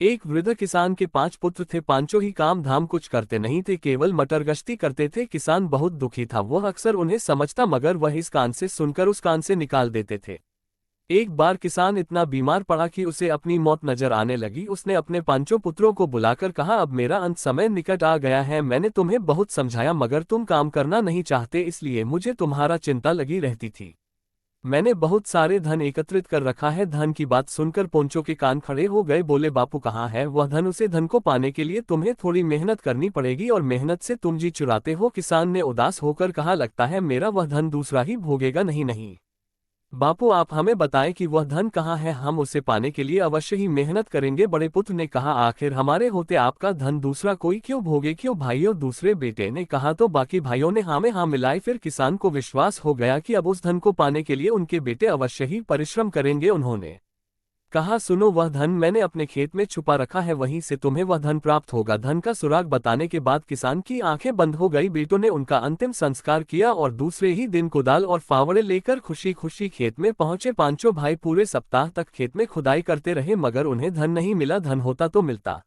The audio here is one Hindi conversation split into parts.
एक वृद्ध किसान के 5 पुत्र थे। पांचों ही काम धाम कुछ करते नहीं थे, केवल मटर गश्ती करते थे। किसान बहुत दुखी था। वह अक्सर उन्हें समझता, मगर वह इस कान से सुनकर उस कान से निकाल देते थे। एक बार किसान इतना बीमार पड़ा कि उसे अपनी मौत नजर आने लगी। उसने अपने 5 पुत्रों को बुलाकर कहा, अब मेरा अंत समय निकट आ गया है। मैंने तुम्हें बहुत समझाया, मगर तुम काम करना नहीं चाहते, इसलिए मुझे तुम्हारा चिंता लगी रहती थी। मैंने बहुत सारे धन एकत्रित कर रखा है। धन की बात सुनकर पोंचो के कान खड़े हो गए। बोले, बापू कहाँ है वह धन? उसे धन को पाने के लिए तुम्हें थोड़ी मेहनत करनी पड़ेगी, और मेहनत से तुम जी चुराते हो। किसान ने उदास होकर कहा, लगता है मेरा वह धन दूसरा ही भोगेगा। नहीं नहीं बापू, आप हमें बताएं कि वह धन कहाँ है, हम उसे पाने के लिए अवश्य ही मेहनत करेंगे। बड़े पुत्र ने कहा, आखिर हमारे होते आपका धन दूसरा कोई क्यों भोगे? क्यों भाइयों? दूसरे बेटे ने कहा। तो बाकी भाइयों ने हाँ में हाँ मिलाई। फिर किसान को विश्वास हो गया कि अब उस धन को पाने के लिए उनके बेटे अवश्य ही परिश्रम करेंगे। उन्होंने कहा, सुनो, वह धन मैंने अपने खेत में छुपा रखा है, वहीं से तुम्हें वह धन प्राप्त होगा। धन का सुराग बताने के बाद किसान की आंखें बंद हो गई। बेटों ने उनका अंतिम संस्कार किया और दूसरे ही दिन कुदाल और फावड़े लेकर खुशी खुशी खेत में पहुंचे। पांचों भाई पूरे सप्ताह तक खेत में खुदाई करते रहे, मगर उन्हें धन नहीं मिला। धन होता तो मिलता।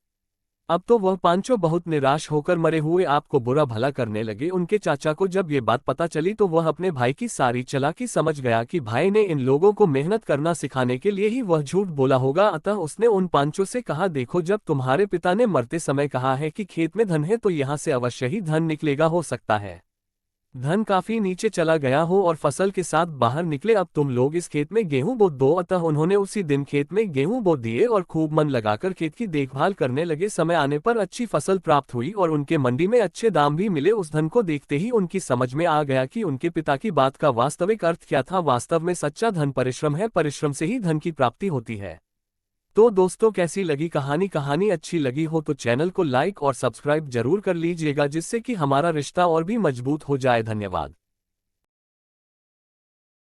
अब तो वह पांचों बहुत निराश होकर मरे हुए आप को बुरा भला करने लगे। उनके चाचा को जब ये बात पता चली तो वह अपने भाई की सारी चालाकी समझ गया कि भाई ने इन लोगों को मेहनत करना सिखाने के लिए ही वह झूठ बोला होगा। अतः उसने उन पांचों से कहा, देखो, जब तुम्हारे पिता ने मरते समय कहा है कि खेत में धन है, तो यहाँ से अवश्य ही धन निकलेगा। हो सकता है धन काफी नीचे चला गया हो और फसल के साथ बाहर निकले। अब तुम लोग इस खेत में गेहूं बो दो। अतः उन्होंने उसी दिन खेत में गेहूं बो दिए और खूब मन लगाकर खेत की देखभाल करने लगे। समय आने पर अच्छी फसल प्राप्त हुई और उनके मंडी में अच्छे दाम भी मिले। उस धन को देखते ही उनकी समझ में आ गया कि उनके पिता की बात का वास्तविक अर्थ क्या था। वास्तव में सच्चा धन परिश्रम है, परिश्रम से ही धन की प्राप्ति होती है। तो दोस्तों, कैसी लगी कहानी? कहानी अच्छी लगी हो तो चैनल को लाइक और सब्सक्राइब जरूर कर लीजिएगा, जिससे कि हमारा रिश्ता और भी मजबूत हो जाए। धन्यवाद।